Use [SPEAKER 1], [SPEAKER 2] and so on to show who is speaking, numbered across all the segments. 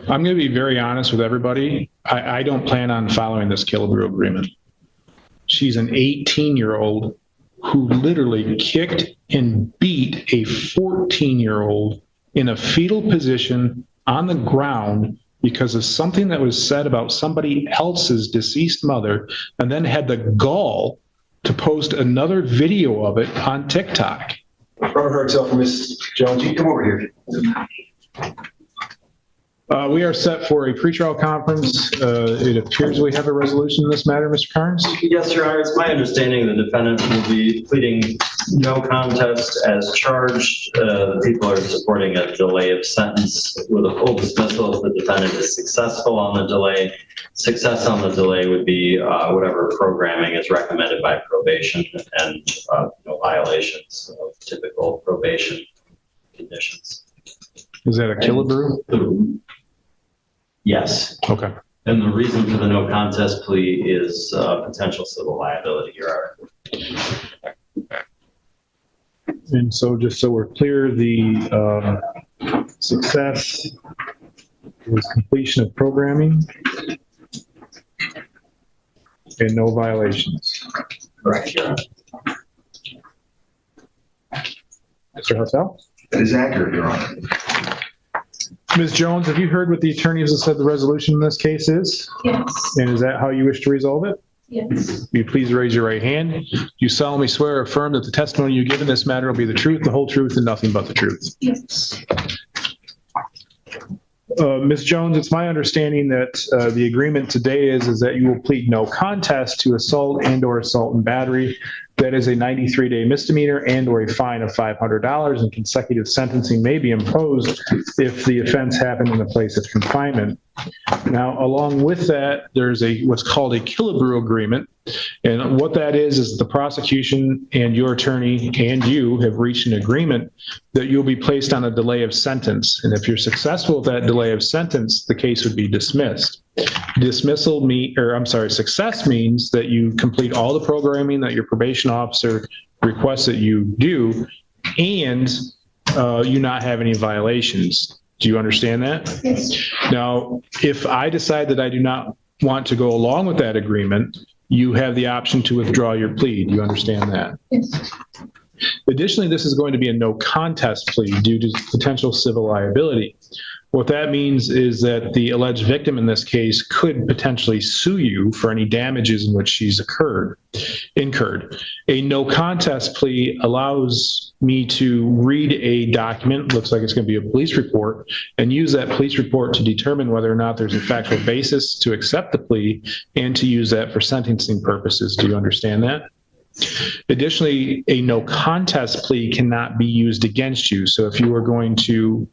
[SPEAKER 1] I'm going to be very honest with everybody. I don't plan on following this Killebrew agreement. She's an 18-year-old who literally kicked and beat a 14-year-old in a fetal position on the ground because of something that was said about somebody else's deceased mother, and then had the gall to post another video of it on TikTok.
[SPEAKER 2] Robert Hartzell from Ms. Jones, you come over here.
[SPEAKER 1] We are set for a pretrial conference. It appears we have a resolution in this matter, Mr. Carnes?
[SPEAKER 3] Yes, Your Honor. It's my understanding the defendant will be pleading no contest as charged. The people are supporting a delay of sentence with a full dismissal if the defendant is successful on the delay. Success on the delay would be whatever programming is recommended by probation and no violations of typical probation conditions.
[SPEAKER 1] Is that a Killebrew?
[SPEAKER 3] Yes.
[SPEAKER 1] Okay.
[SPEAKER 3] And the reason for the no contest plea is potential civil liability, Your Honor.
[SPEAKER 1] And so just so we're clear, the success was completion of programming and no violations.
[SPEAKER 3] Correct, Your Honor.
[SPEAKER 1] Mr. Hartel?
[SPEAKER 2] That is accurate, Your Honor.
[SPEAKER 1] Ms. Jones, have you heard what the attorneys have said the resolution in this case is?
[SPEAKER 4] Yes.
[SPEAKER 1] And is that how you wish to resolve it?
[SPEAKER 4] Yes.
[SPEAKER 1] Will you please raise your right hand? Do you solemnly swear or affirm that the testimony you give in this matter will be the truth, the whole truth, and nothing but the truth?
[SPEAKER 4] Yes.
[SPEAKER 1] Ms. Jones, it's my understanding that the agreement today is that you will plead no contest to assault and/or assault and battery. That is a 93-day misdemeanor and/or a fine of $500, and consecutive sentencing may be imposed if the offense happened in a place of confinement. Now, along with that, there's what's called a Killebrew agreement. And what that is the prosecution and your attorney and you have reached an agreement that you'll be placed on a delay of sentence. And if you're successful with that delay of sentence, the case would be dismissed. Success means that you complete all the programming that your probation officer requests that you do, and you not have any violations. Do you understand that?
[SPEAKER 4] Yes.
[SPEAKER 1] Now, if I decide that I do not want to go along with that agreement, you have the option to withdraw your plea. Do you understand that?
[SPEAKER 4] Yes.
[SPEAKER 1] Additionally, this is going to be a no contest plea due to potential civil liability. What that means is that the alleged victim in this case could potentially sue you for any damages in which she's incurred. A no contest plea allows me to read a document, looks like it's going to be a police report, and use that police report to determine whether or not there's a factual basis to accept the plea and to use that for sentencing purposes. Do you understand that? Additionally, a no contest plea cannot be used against you. So if you are going to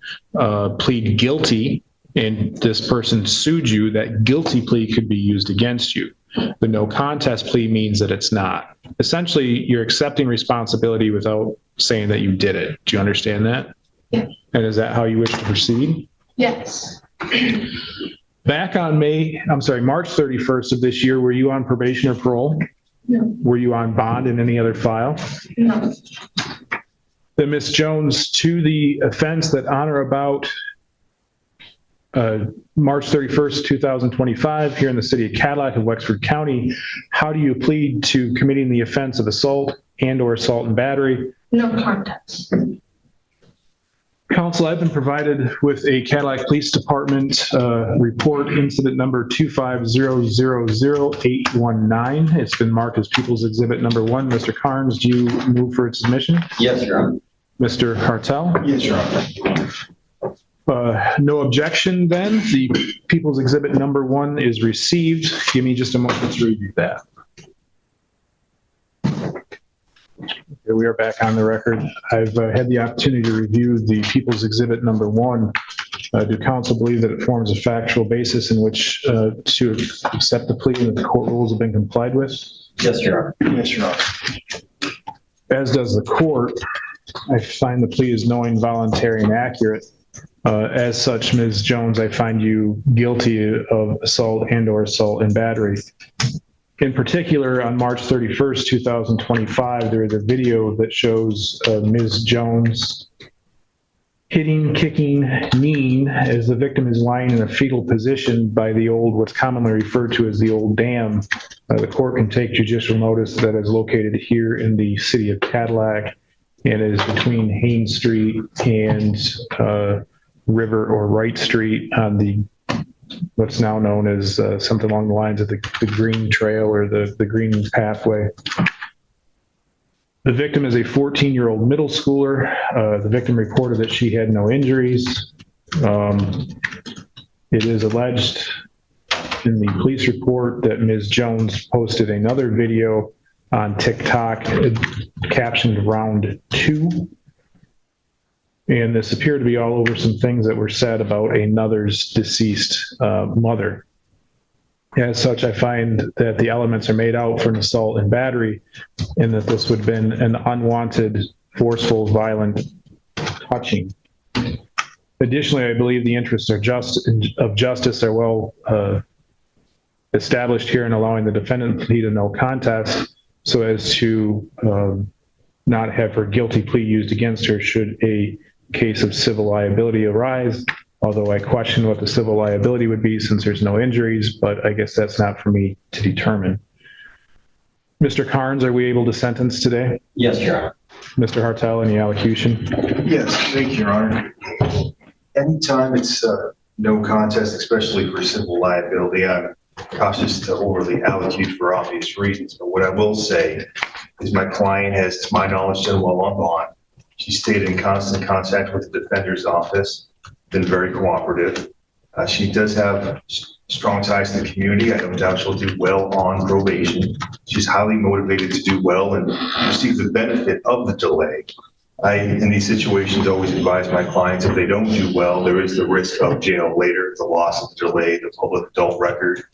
[SPEAKER 1] plead guilty and this person sued you, that guilty plea could be used against you. The no contest plea means that it's not. Essentially, you're accepting responsibility without saying that you did it. Do you understand that?
[SPEAKER 4] Yeah.
[SPEAKER 1] And is that how you wish to proceed?
[SPEAKER 4] Yes.
[SPEAKER 1] Back on March 31st of this year, were you on probation or parole?
[SPEAKER 4] No.
[SPEAKER 1] Were you on bond in any other file?
[SPEAKER 4] No.
[SPEAKER 1] Then Ms. Jones, to the offense that on or about March 31st, 2025, here in the city of Cadillac of Wexford County, how do you plead to committing the offense of assault and/or assault and battery?
[SPEAKER 4] No contest.
[SPEAKER 1] Counsel, I've been provided with a Cadillac Police Department report, incident number 2500819. It's been marked as People's Exhibit number 1. Mr. Carnes, do you move for its submission?
[SPEAKER 3] Yes, Your Honor.
[SPEAKER 1] Mr. Hartel?
[SPEAKER 2] Yes, Your Honor.
[SPEAKER 1] No objection then. The People's Exhibit number 1 is received. Give me just a moment to review that. Okay, we are back on the record. I've had the opportunity to review the People's Exhibit number 1. Do counsel believe that it forms a factual basis in which to accept the plea and that the court rules have been complied with?
[SPEAKER 3] Yes, Your Honor.
[SPEAKER 2] Yes, Your Honor.
[SPEAKER 1] As does the court. I find the plea is knowing, voluntary, and accurate. As such, Ms. Jones, I find you guilty of assault and/or assault and battery. In particular, on March 31st, 2025, there is a video that shows Ms. Jones hitting, kicking, kneeing as the victim is lying in a fetal position by the old, what's commonly referred to as the old dam. The court can take judicial notice that is located here in the city of Cadillac and is between Haynes Street and River or Wright Street on the what's now known as something along the lines of the Green Trail or the Green Pathway. The victim is a 14-year-old middle schooler. The victim reported that she had no injuries. It is alleged in the police report that Ms. Jones posted another video on TikTok captioned "Round 2." And this appeared to be all over some things that were said about another's deceased mother. As such, I find that the elements are made out for an assault and battery, and that this would have been an unwanted, forceful, violent touching. Additionally, I believe the interests of justice are well established here in allowing the defendant to plead a no contest so as to not have her guilty plea used against her should a case of civil liability arise, although I question what the civil liability would be since there's no injuries, but I guess that's not for me to determine. Mr. Carnes, are we able to sentence today?
[SPEAKER 3] Yes, Your Honor.
[SPEAKER 1] Mr. Hartel, any allocution?
[SPEAKER 2] Yes, thank you, Your Honor. Anytime it's no contest, especially for civil liability, I'm cautious to overly allocute for obvious reasons. But what I will say is my client has, to my knowledge, done well on bond. She stayed in constant contact with the defender's office, been very cooperative. She does have strong ties to the community. I don't doubt she'll do well on probation. She's highly motivated to do well and receive the benefit of the delay. I, in these situations, always advise my clients if they don't do well, there is the risk of jail later, the loss of the delay, the public adult record.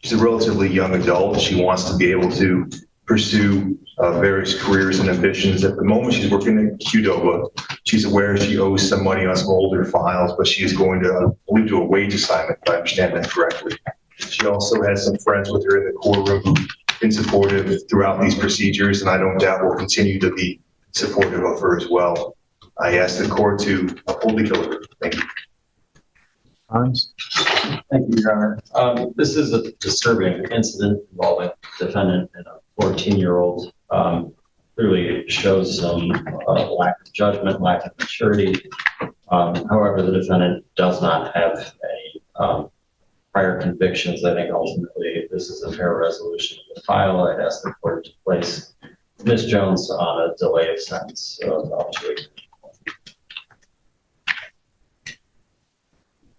[SPEAKER 2] She's a relatively young adult. She wants to be able to pursue various careers and ambitions. At the moment, she's working at Qdoba. She's aware she owes some money on some older files, but she is going to, I believe, do a wage assignment, if I understand that correctly. She also has some friends with her in the courtroom who've been supportive throughout these procedures, and I don't doubt will continue to be supportive of her as well. I ask the court to uphold the guilty. Thank you.
[SPEAKER 1] Carnes?
[SPEAKER 3] Thank you, Your Honor. This is a disturbing incident involving the defendant and a 14-year-old. Clearly shows some lack of judgment, lack of maturity. However, the defendant does not have any prior convictions. I think ultimately this is a fair resolution of the file. I'd ask the court to place Ms. Jones on a delay of sentence of up to 8 months.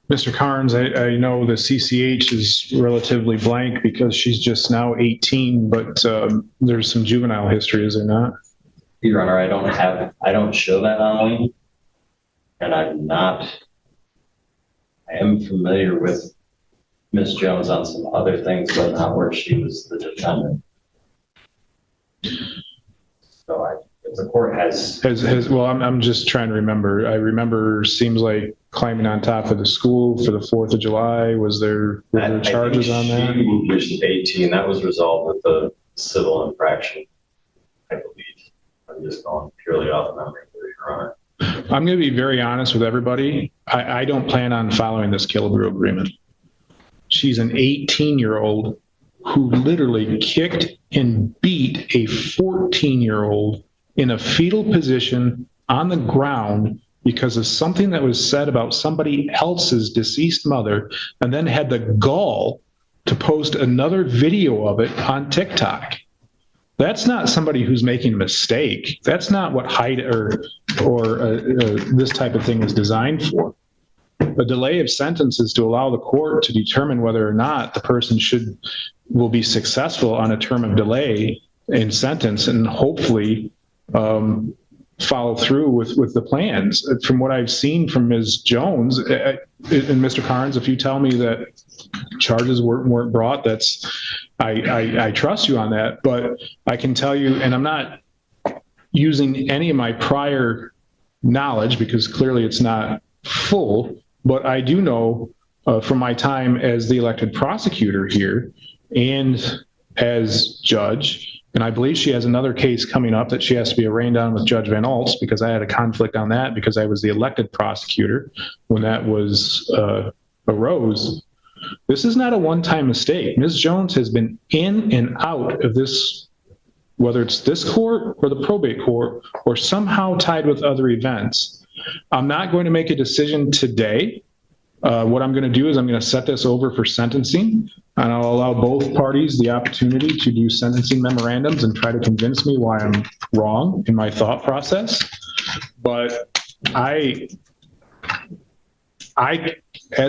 [SPEAKER 1] Mr. Carnes, I know the CCH is relatively blank because she's just now 18, but there's some juvenile history, is there not?
[SPEAKER 3] Your Honor, I don't show that online, and I am familiar with Ms. Jones on some other things, but not where she was the defendant. So if the court has
[SPEAKER 1] well, I'm just trying to remember. I remember seems like climbing on top of the school for the 4th of July. Were there charges on that?
[SPEAKER 3] She reached 18. That was resolved with a civil infraction, I believe. I'm just going purely off memory, Your Honor.
[SPEAKER 1] I'm going to be very honest with everybody. I don't plan on following this Killebrew agreement. She's an 18-year-old who literally kicked and beat a 14-year-old in a fetal position on the ground because of something that was said about somebody else's deceased mother, and then had the gall to post another video of it on TikTok. That's not somebody who's making a mistake. That's not what this type of thing is designed for. A delay of sentence is to allow the court to determine whether or not the person will be successful on a term of delay in sentence, and hopefully follow through with the plans. From what I've seen from Ms. Jones, and Mr. Carnes, if you tell me that charges weren't brought, I trust you on that. But I can tell you, and I'm not using any of my prior knowledge because clearly it's not full, but I do know from my time as the elected prosecutor here and as judge And I believe she has another case coming up that she has to be arraigned on with Judge Van Alts, because I had a conflict on that because I was the elected prosecutor when that was arose. This is not a one-time mistake. Ms. Jones has been in and out of this, whether it's this court or the probate court, or somehow tied with other events. I'm not going to make a decision today. What I'm going to do is I'm going to set this over for sentencing, and I'll allow both parties the opportunity to do sentencing memorandums and try to convince me why I'm wrong in my thought process. But as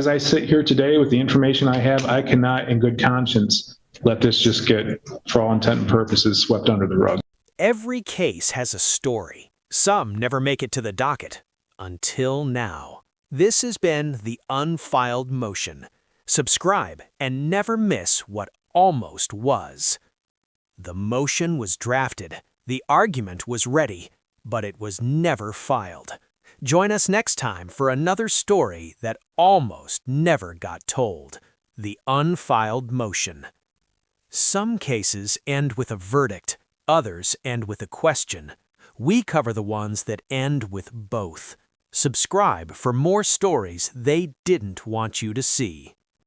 [SPEAKER 1] I sit here today with the information I have, I cannot in good conscience let this just get, for all intent and purposes, swept under the rug.
[SPEAKER 5] Every case has a story. Some never make it to the docket. Until now. This has been the Unfiled Motion. Subscribe and never miss what almost was. The motion was drafted, the argument was ready, but it was never filed. Join us next time for another story that almost never got told. The Unfiled Motion. Some cases end with a verdict, others end with a question. We cover the ones that end with both. Subscribe for more stories they didn't want you to see.